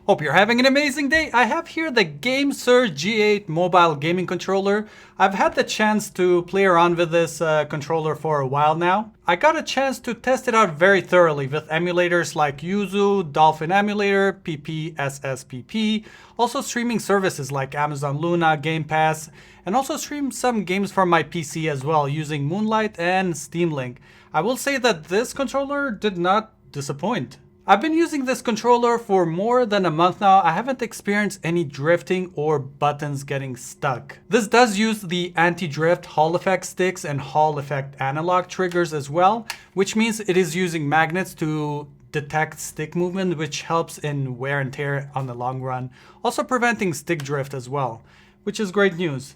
Hope you're having an amazing day. I have here the GameSir G8 mobile gaming controller. I've had the chance to play around with this controller for a while now. I got a chance to test it out very thoroughly with emulators like Yuzu, Dolphin Emulator, PPSSPP, also streaming services like Amazon Luna, Game Pass, and also streamed some games from my PC as well using Moonlight and Steam Link. I will say that this controller did not disappoint. I've been using this controller for more than a month now. I haven't experienced any drifting or buttons getting stuck. This does use the anti-drift Hall effect sticks and Hall effect analog triggers as well, which means it is using magnets to detect stick movement, which helps in wear and tear on the long run, also preventing stick drift as well, which is great news.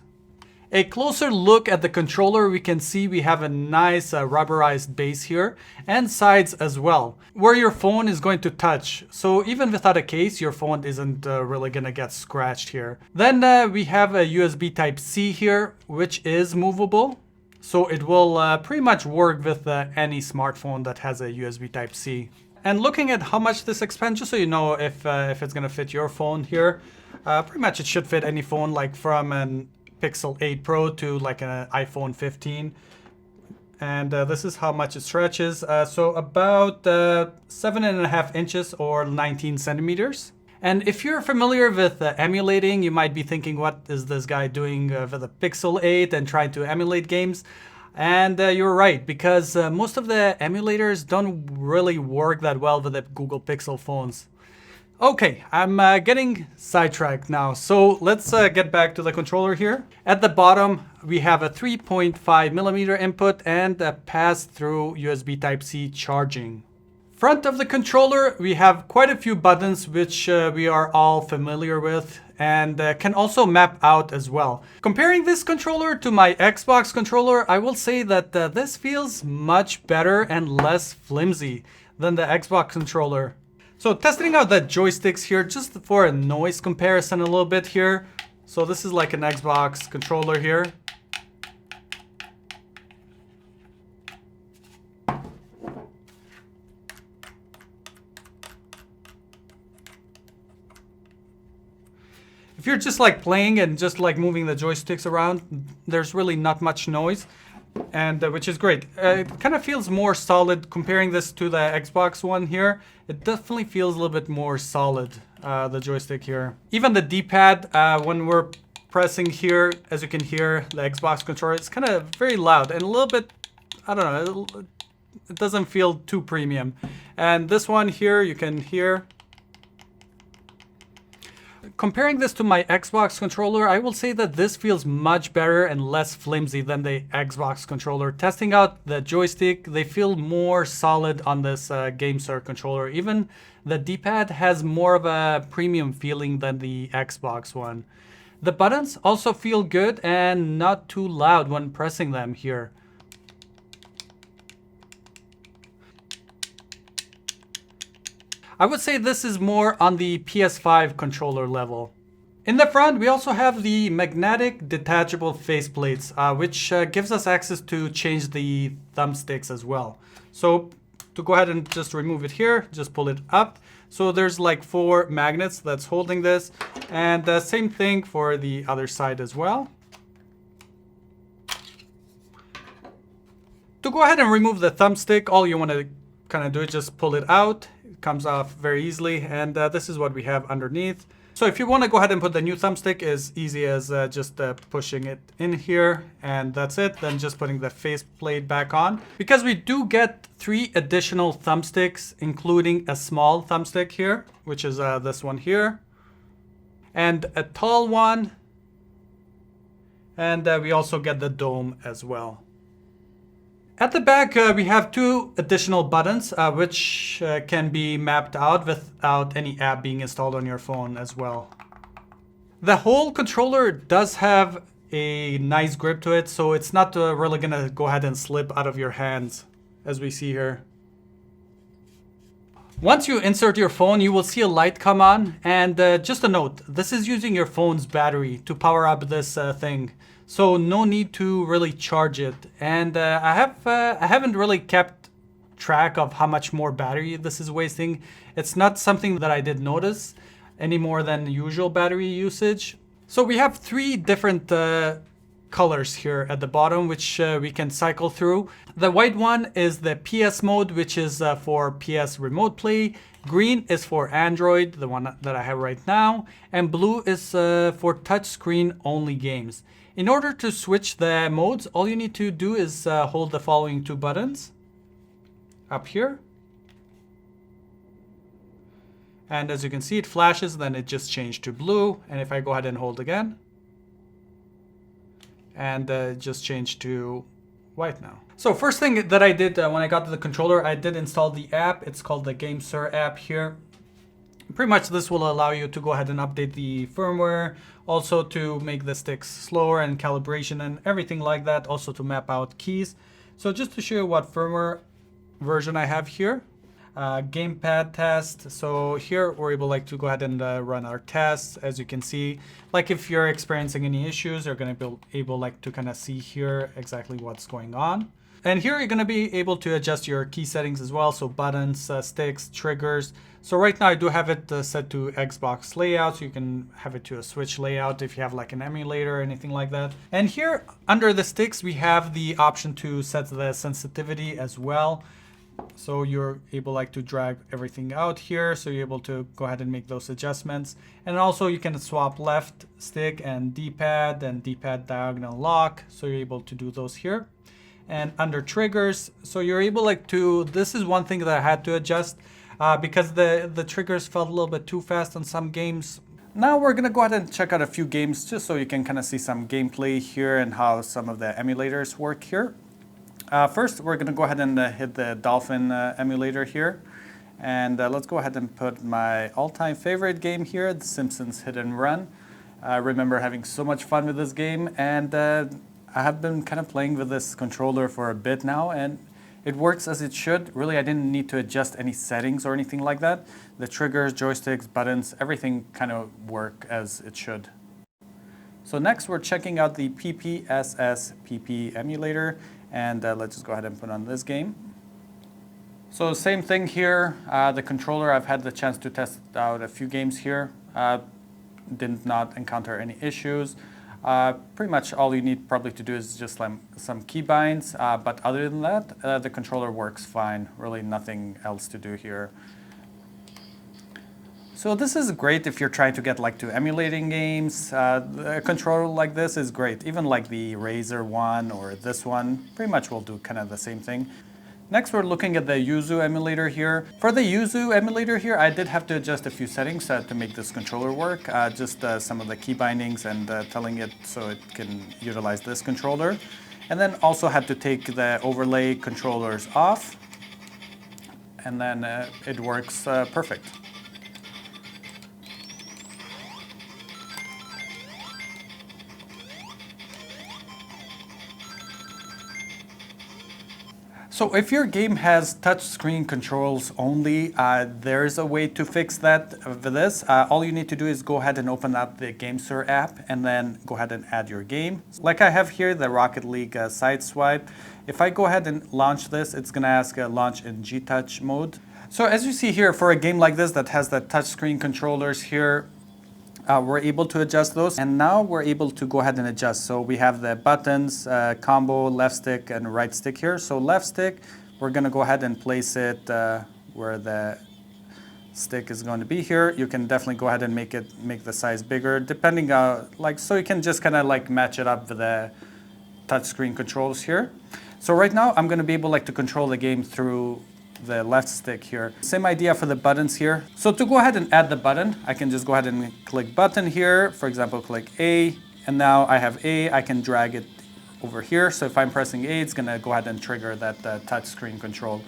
A closer look at the controller, we can see we have a nice rubberized base here and sides as well, where your phone is going to touch. So even without a case, your phone isn't really gonna get scratched here. Then we have a USB Type-C here, which is movable. So it will pretty much work with any smartphone that has a USB Type-C. And looking at how much this expands, just so you know if it's gonna fit your phone here, pretty much it should fit any phone, like from an Pixel 8 Pro to like an iPhone 15. And this is how much it stretches. So about 7.5 inches or 19 centimeters. And if you're familiar with emulating, you might be thinking, what is this guy doing with a Pixel 8 and trying to emulate games? And you're right, because most of the emulators don't really work that well with the Google Pixel phones. Okay, I'm getting sidetracked now, so let's get back to the controller here. At the bottom, we have a 3.5mm input and a pass-through USB Type-C charging. Front of the controller, we have quite a few buttons which we are all familiar with and can also map out as well. Comparing this controller to my Xbox controller, I will say that this feels much better and less flimsy than the Xbox controller. So testing out the joysticks here just for a noise comparison a little bit here. So this is like an Xbox controller here. If you're just like playing and just like moving the joysticks around, there's really not much noise. And which is great. It kind of feels more solid comparing this to the Xbox one here. It definitely feels a little bit more solid, the joystick here. Even the D-pad, when we're pressing here, as you can hear, the Xbox controller, it's kind of very loud and a little bit, I don't know, it doesn't feel too premium. And this one here, you can hear. Comparing this to my Xbox controller, I will say that this feels much better and less flimsy than the Xbox controller. Testing out the joystick, they feel more solid on this GameSir controller. Even the D-pad has more of a premium feeling than the Xbox one. The buttons also feel good and not too loud when pressing them here. I would say this is more on the PS5 controller level. In the front, we also have the magnetic detachable faceplates, which gives us access to change the thumbsticks as well. So to go ahead and just remove it here, just pull it up. So there's like 4 magnets that's holding this, and the same thing for the other side as well. To go ahead and remove the thumbstick, all you want to kind of do is just pull it out. Comes off very easily, and this is what we have underneath. So if you want to go ahead and put the new thumbstick, as easy as just pushing it in here, and that's it. Then just putting the faceplate back on, because we do get 3 additional thumbsticks, including a small thumbstick here, which is this one here, and a tall one, and we also get the dome as well. At the back, we have 2 additional buttons, which can be mapped out without any app being installed on your phone as well. The whole controller does have a nice grip to it, so it's not really gonna go ahead and slip out of your hands, as we see here. Once you insert your phone, you will see a light come on, and just a note, this is using your phone's battery to power up this thing. So no need to really charge it. And I haven't really kept track of how much more battery this is wasting. It's not something that I did notice. any more than usual battery usage. So we have three different colors here at the bottom, which we can cycle through. The white one is the PS mode, which is for PS Remote Play. Green is for Android, the one that I have right now. And blue is for touchscreen only games. In order to switch the modes, all you need to do is hold the following two buttons up here. And as you can see, it flashes, then it just changed to blue. And if I go ahead and hold again, and just changed to white now. So first thing that I did when I got to the controller, I did install the app. It's called the GameSir app here. Pretty much this will allow you to go ahead and update the firmware, also to make the sticks slower and calibration and everything like that, also to map out keys. So just to show you what firmware version I have here. Gamepad test. So here we're able to go ahead and run our tests. As you can see, if you're experiencing any issues, you're going to be able to kind of see here exactly what's going on. And here you're going to be able to adjust your key settings as well. So buttons, sticks, triggers. So right now I do have it set to Xbox layout. So you can have it to a Switch layout if you have an emulator or anything like that. And here under the sticks, we have the option to set the sensitivity as well. So you're able to drag everything out here. So you're able to go ahead and make those adjustments. And also you can swap left stick and D-pad diagonal lock. So you're able to do those here. And under triggers, so you're able to, this is one thing that I had to adjust because the triggers felt a little bit too fast on some games. Now we're gonna go ahead and check out a few games just so you can kind of see some gameplay here and how some of the emulators work here. First, we're going to go ahead and hit the Dolphin emulator here. And let's go ahead and put my all-time favorite game here, The Simpsons Hit and Run. I remember having so much fun with this game, and I have been kind of playing with this controller for a bit now, and it works as it should. Really, I didn't need to adjust any settings or anything like that. The triggers, joysticks, buttons, everything kind of work as it should. So next, we're checking out the PPSS-PP emulator. And let's just go ahead and put on this game. So same thing here. The controller, I've had the chance to test out a few games here. Did not encounter any issues. Pretty much all you need probably to do is just some key binds. But other than that, the controller works fine. Really nothing else to do here. So this is great if you're trying to get to emulating games. A controller like this is great. Even the Razer one or this one, pretty much will do kind of the same thing. Next, we're looking at the Yuzu emulator here. For the Yuzu emulator here, I did have to adjust a few settings to make this controller work. Just some of the key bindings and telling it so it can utilize this controller. And then also had to take the overlay controllers off. And then it works perfect. So if your game has touchscreen controls only, there's a way to fix that with this. All you need to do is go ahead and open up the GameSir app and then go ahead and add your game. Like I have here, the Rocket League side swipe. If I go ahead and launch this, it's gonna ask launch in G-Touch mode. So as you see here, for a game like this that has the touchscreen controllers here, we're able to adjust those, and now we're able to go ahead and adjust. So we have the buttons, combo, left stick and right stick here. So left stick, we're gonna go ahead and place it where the stick is going to be here. You can definitely go ahead and make the size bigger, depending so you can just kind of match it up with the touchscreen controls here. So right now I'm gonna be able to control the game through the left stick here. Same idea for the buttons here. So to go ahead and add the button, I can just go ahead and click button here. For example, click A, and now I have A. I can drag it over here. So if I'm pressing A, it's gonna go ahead and trigger that touch screen control.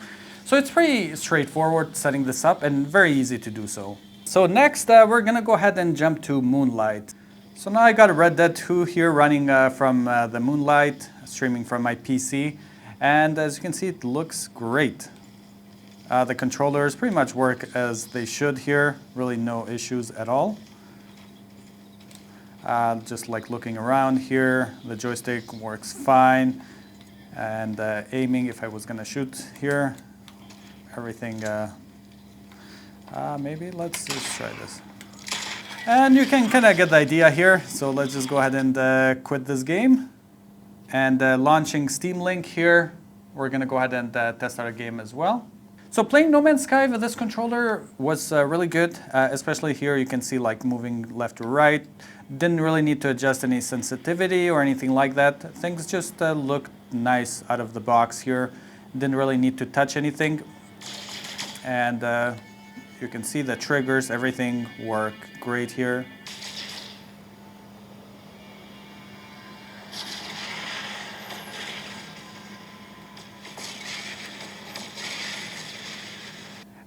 So it's pretty straightforward setting this up and very easy to do so. So next, we're gonna go ahead and jump to Moonlight. So now I got a Red Dead 2 here running from the Moonlight, streaming from my PC. And as you can see, it looks great. The controllers pretty much work as they should here, really no issues at all. Just looking around here, the joystick works fine. And aiming, if I was gonna shoot here, everything, maybe let's just try this. And you can kind of get the idea here. So let's just go ahead and quit this game. And launching Steam Link here, we're going to go ahead and test out a game as well. So playing No Man's Sky with this controller was really good, especially here you can see like moving left to right. Didn't really need to adjust any sensitivity or anything like that. Things just looked nice out of the box here. Didn't really need to touch anything. And you can see the triggers, everything work great here.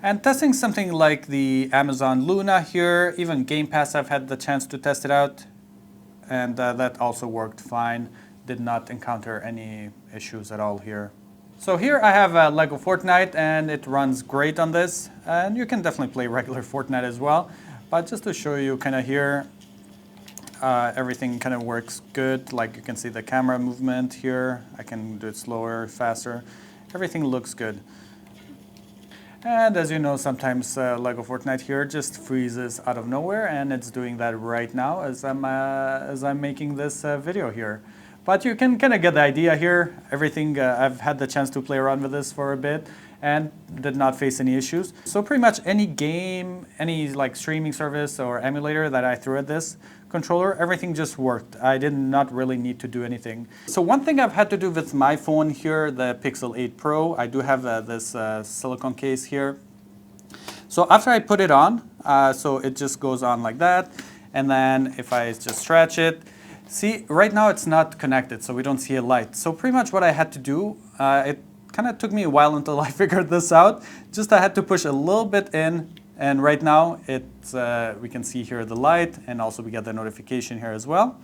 And testing something like the Amazon Luna here, even Game Pass I've had the chance to test it out. And that also worked fine. Did not encounter any issues at all here. So here I have Lego Fortnite and it runs great on this. And you can definitely play regular Fortnite as well. But just to show you kind of here, everything kind of works good. Like you can see the camera movement here. I can do it slower, faster. Everything looks good. And as you know, sometimes Lego Fortnite here just freezes out of nowhere, and it's doing that right now as I'm making this video here. But you can kind of get the idea here. Everything, I've had the chance to play around with this for a bit and did not face any issues. So pretty much any game, any like streaming service or emulator that I threw at this controller, everything just worked. I did not really need to do anything. So one thing I've had to do with my phone here, the Pixel 8 Pro, I do have this silicone case here. So after I put it on, so it just goes on like that. And then if I just stretch it, see, right now it's not connected, so we don't see a light. So pretty much what I had to do, it kind of took me a while until I figured this out. Just I had to push a little bit in, and right now it's we can see here the light, and also we get the notification here as well.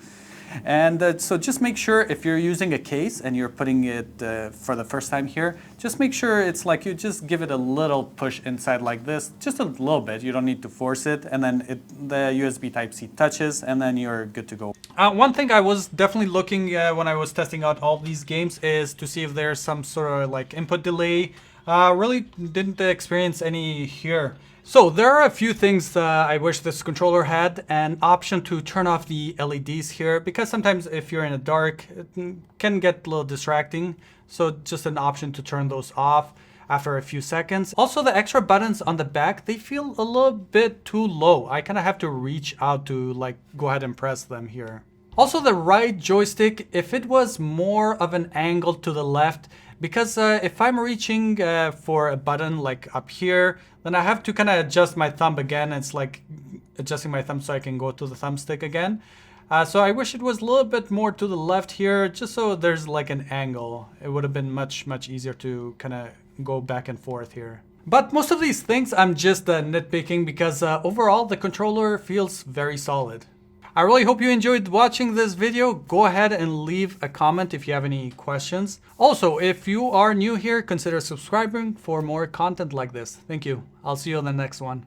And so just make sure if you're using a case and you're putting it for the first time here, just make sure it's like you just give it a little push inside like this, just a little bit. You don't need to force it, and then the USB Type-C touches, and then you're good to go. One thing I was definitely looking when I was testing out all these games is to see if there's some sort of like input delay. Really didn't experience any here. So there are a few things I wish this controller had. An option to turn off the LEDs here, because sometimes if you're in the dark, it can get a little distracting. So just an option to turn those off after a few seconds. Also the extra buttons on the back, they feel a little bit too low. I kind of have to reach out to like go ahead and press them here. Also the right joystick, if it was more of an angle to the left, because if I'm reaching for a button like up here, then I have to kind of adjust my thumb again. It's like adjusting my thumb so I can go to the thumbstick again. So I wish it was a little bit more to the left here, just so there's like an angle. It would have been much easier to kind of go back and forth here. But most of these things I'm just nitpicking, because overall the controller feels very solid. I really hope you enjoyed watching this video. Go ahead and leave a comment if you have any questions. Also, if you are new here, consider subscribing for more content like this. Thank you. I'll see you on the next one.